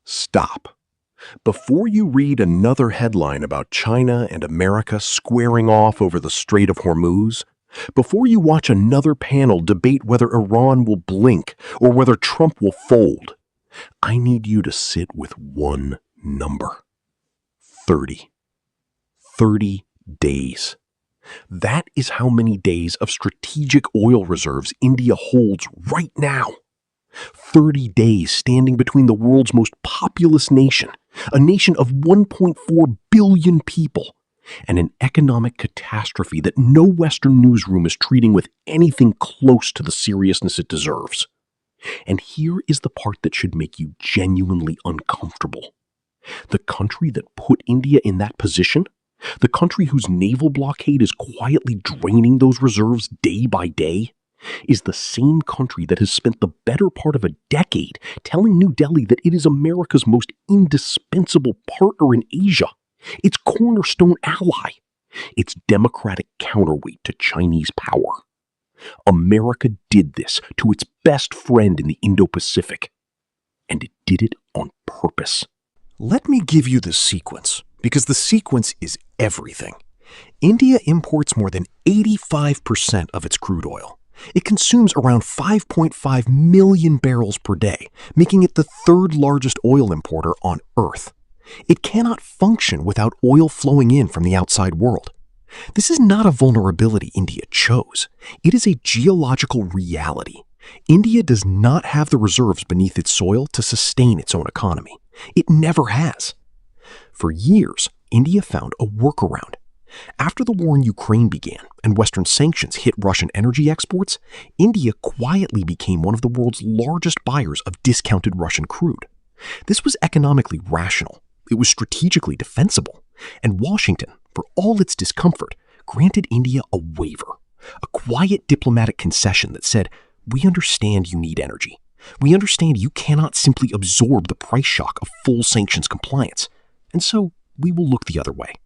Stop. Before you read another headline about China and America squaring off over the Strait of Hormuz, before you watch another panel debate whether Iran will blink or whether Trump will fold, I need you to sit with one number. 30. 30 days. That is how many days of strategic oil reserves India holds right now. 30 days standing between the world's most populous nation, a nation of 1.4 billion people, and an economic catastrophe that no Western newsroom is treating with anything close to the seriousness it deserves. And here is the part that should make you genuinely uncomfortable. The country that put India in that position, the country whose naval blockade is quietly draining those reserves day by day, is the same country that has spent the better part of a decade telling New Delhi that it is America's most indispensable partner in Asia, its cornerstone ally, its democratic counterweight to Chinese power. America did this to its best friend in the Indo-Pacific, and it did it on purpose. Let me give you the sequence, because the sequence is everything. India imports more than 85% of its crude oil. It consumes around 5.5 million barrels per day, making it the third largest oil importer on Earth. It cannot function without oil flowing in from the outside world. This is not a vulnerability India chose. It is a geological reality. India does not have the reserves beneath its soil to sustain its own economy. It never has. For years, India found a workaround. After the war in Ukraine began and Western sanctions hit Russian energy exports, India quietly became one of the world's largest buyers of discounted Russian crude. This was economically rational. It was strategically defensible. And Washington, for all its discomfort, granted India a waiver, a quiet diplomatic concession that said, "We understand you need energy. We understand you cannot simply absorb the price shock of full sanctions compliance, and so we will look the other way."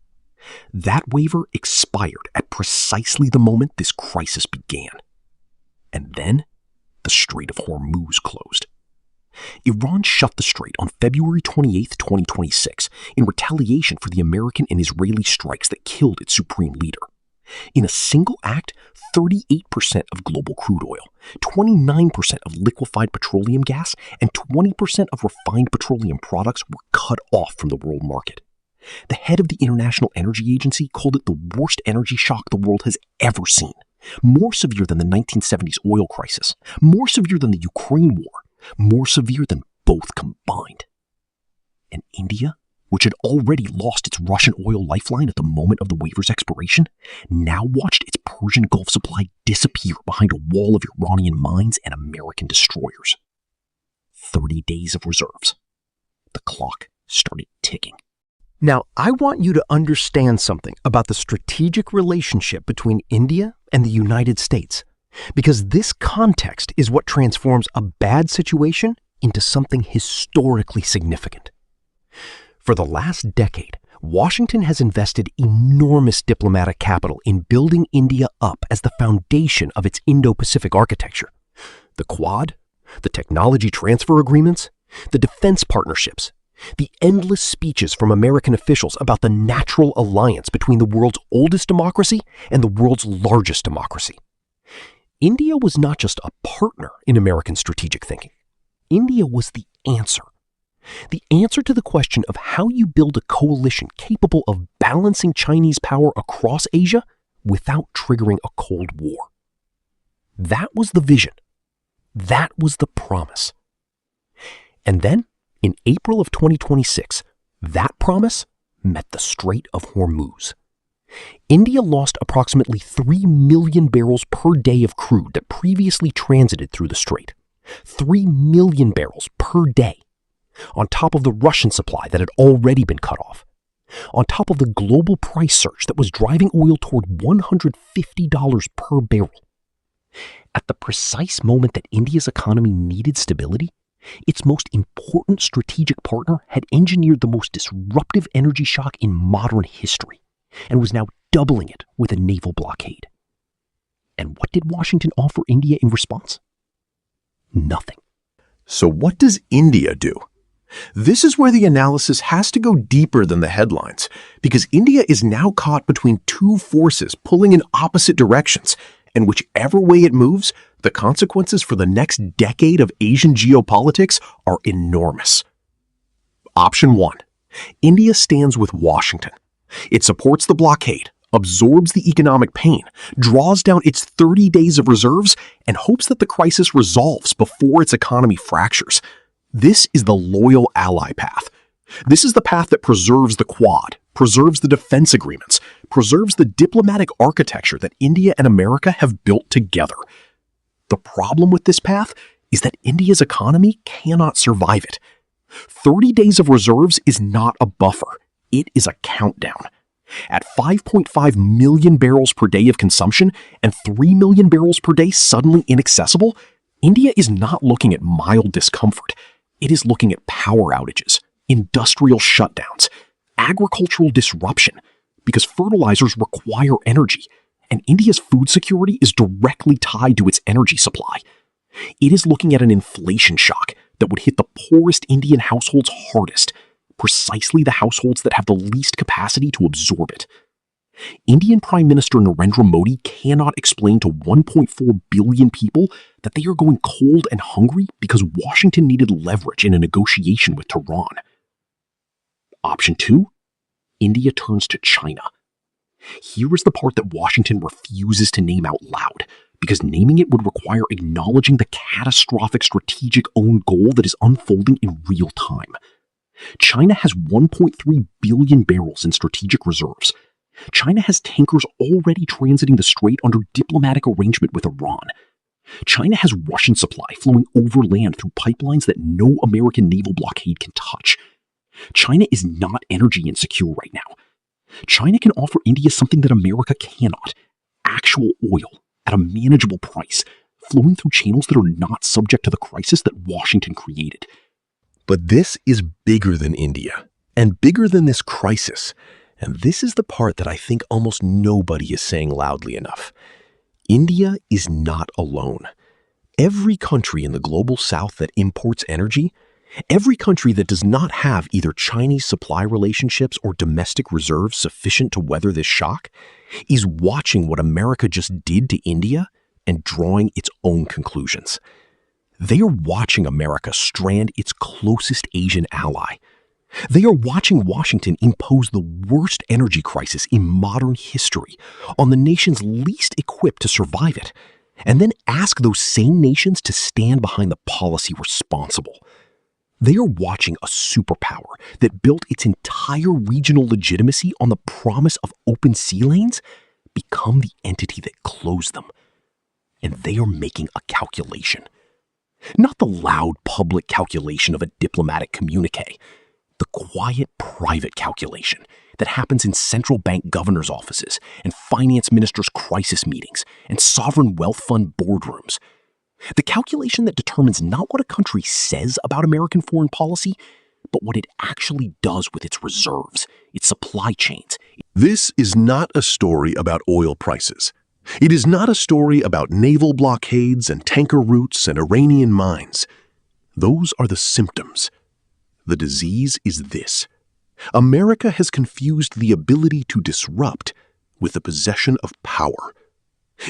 That waiver expired at precisely the moment this crisis began. And then, the Strait of Hormuz closed. Iran shut the strait on February 28, 2026, in retaliation for the American and Israeli strikes that killed its supreme leader. In a single act, 38% of global crude oil, 29% of liquefied petroleum gas, and 20% of refined petroleum products were cut off from the world market. The head of the International Energy Agency called it the worst energy shock the world has ever seen, more severe than the 1970s oil crisis, more severe than the Ukraine war, more severe than both combined. And India, which had already lost its Russian oil lifeline at the moment of the waiver's expiration, now watched its Persian Gulf supply disappear behind a wall of Iranian mines and American destroyers. 30 days of reserves. The clock started ticking. Now, I want you to understand something about the strategic relationship between India and the United States, because this context is what transforms a bad situation into something historically significant. For the last decade, Washington has invested enormous diplomatic capital in building India up as the foundation of its Indo-Pacific architecture. The Quad, the technology transfer agreements, the defense partnerships, the endless speeches from American officials about the natural alliance between the world's oldest democracy and the world's largest democracy. India was not just a partner in American strategic thinking. India was the answer. The answer to the question of how you build a coalition capable of balancing Chinese power across Asia without triggering a Cold War. That was the vision. That was the promise. And then, in April of 2026, that promise met the Strait of Hormuz. India lost approximately 3 million barrels per day of crude that previously transited through the strait. 3 million barrels per day, on top of the Russian supply that had already been cut off, on top of the global price surge that was driving oil toward $150 per barrel. At the precise moment that India's economy needed stability, its most important strategic partner had engineered the most disruptive energy shock in modern history and was now doubling it with a naval blockade. And what did Washington offer India in response? Nothing. So what does India do? This is where the analysis has to go deeper than the headlines, because India is now caught between two forces pulling in opposite directions, and whichever way it moves, the consequences for the next decade of Asian geopolitics are enormous. Option 1. India stands with Washington. It supports the blockade, absorbs the economic pain, draws down its 30 days of reserves, and hopes that the crisis resolves before its economy fractures. This is the loyal ally path. This is the path that preserves the Quad, preserves the defense agreements, preserves the diplomatic architecture that India and America have built together. The problem with this path is that India's economy cannot survive it. 30 days of reserves is not a buffer. It is a countdown. At 5.5 million barrels per day of consumption and 3 million barrels per day suddenly inaccessible, India is not looking at mild discomfort. It is looking at power outages, industrial shutdowns, agricultural disruption, because fertilizers require energy, and India's food security is directly tied to its energy supply. It is looking at an inflation shock that would hit the poorest Indian households hardest, precisely the households that have the least capacity to absorb it. Indian Prime Minister Narendra Modi cannot explain to 1.4 billion people that they are going cold and hungry because Washington needed leverage in a negotiation with Tehran. Option 2. India turns to China. Here is the part that Washington refuses to name out loud, because naming it would require acknowledging the catastrophic strategic own goal that is unfolding in real time. China has 1.3 billion barrels in strategic reserves. China has tankers already transiting the strait under diplomatic arrangement with Iran. China has Russian supply flowing overland through pipelines that no American naval blockade can touch. China is not energy insecure right now. China can offer India something that America cannot: actual oil at a manageable price, flowing through channels that are not subject to the crisis that Washington created. But this is bigger than India, and bigger than this crisis. And this is the part that I think almost nobody is saying loudly enough. India is not alone. Every country in the global south that imports energy, every country that does not have either Chinese supply relationships or domestic reserves sufficient to weather this shock, is watching what America just did to India and drawing its own conclusions. They are watching America strand its closest Asian ally. They are watching Washington impose the worst energy crisis in modern history on the nations least equipped to survive it, and then ask those same nations to stand behind the policy responsible. They are watching a superpower that built its entire regional legitimacy on the promise of open sea lanes become the entity that closed them. And they are making a calculation. Not the loud public calculation of a diplomatic communique, the quiet private calculation that happens in central bank governors' offices and finance ministers' crisis meetings and sovereign wealth fund boardrooms. The calculation that determines not what a country says about American foreign policy, but what it actually does with its reserves, its supply chains. This is not a story about oil prices. It is not a story about naval blockades and tanker routes and Iranian mines. Those are the symptoms. The disease is this: America has confused the ability to disrupt with the possession of power.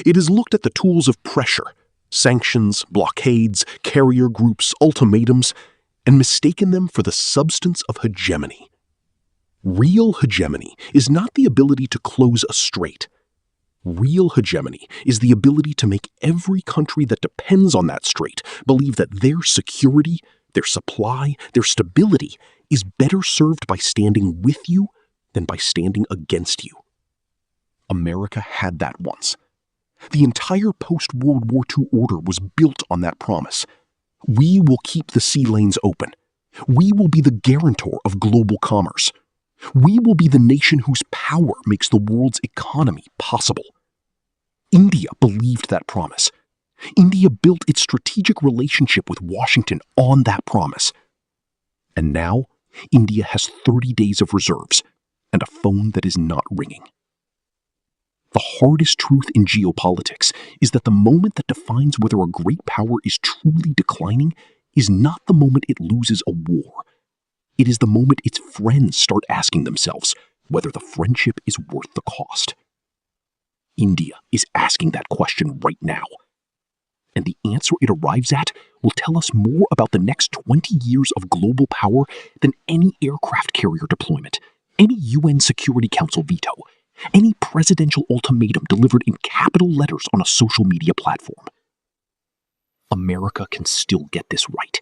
It has looked at the tools of pressure, sanctions, blockades, carrier groups, ultimatums, and mistaken them for the substance of hegemony. Real hegemony is not the ability to close a strait. Real hegemony is the ability to make every country that depends on that strait believe that their security, their supply, their stability is better served by standing with you than by standing against you. America had that once. The entire post-World War II order was built on that promise. We will keep the sea lanes open. We will be the guarantor of global commerce. We will be the nation whose power makes the world's economy possible. India believed that promise. India built its strategic relationship with Washington on that promise. And now, India has 30 days of reserves and a phone that is not ringing. The hardest truth in geopolitics is that the moment that defines whether a great power is truly declining is not the moment it loses a war, It is the moment its friends start asking themselves whether the friendship is worth the cost. India is asking that question right now. And the answer it arrives at will tell us more about the next 20 years of global power than any aircraft carrier deployment, any UN Security Council veto, any presidential ultimatum delivered in capital letters on a social media platform. America can still get this right.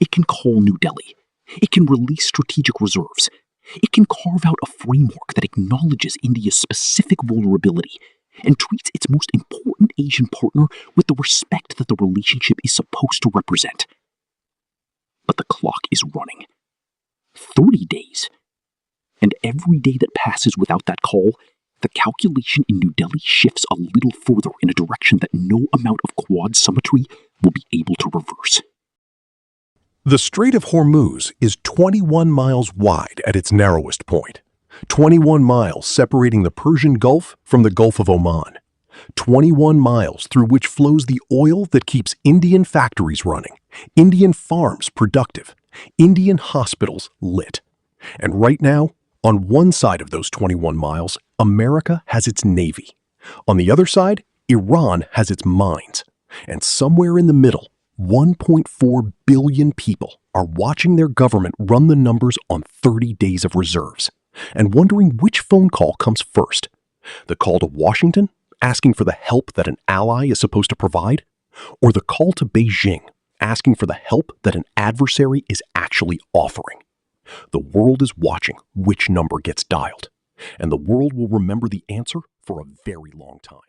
It can call New Delhi. It can release strategic reserves. It can carve out a framework that acknowledges India's specific vulnerability and treats its most important Asian partner with the respect that the relationship is supposed to represent. But the clock is running. 30 days. And every day that passes without that call, the calculation in New Delhi shifts a little further in a direction that no amount of quad symmetry will be able to reverse. The Strait of Hormuz is 21 miles wide at its narrowest point, 21 miles separating the Persian Gulf from the Gulf of Oman, 21 miles through which flows the oil that keeps Indian factories running, Indian farms productive, Indian hospitals lit. And right now, on one side of those 21 miles, America has its navy. On the other side, Iran has its mines. And somewhere in the middle, 1.4 billion people are watching their government run the numbers on 30 days of reserves and wondering which phone call comes first. The call to Washington, asking for the help that an ally is supposed to provide, or the call to Beijing, asking for the help that an adversary is actually offering. The world is watching which number gets dialed, and the world will remember the answer for a very long time.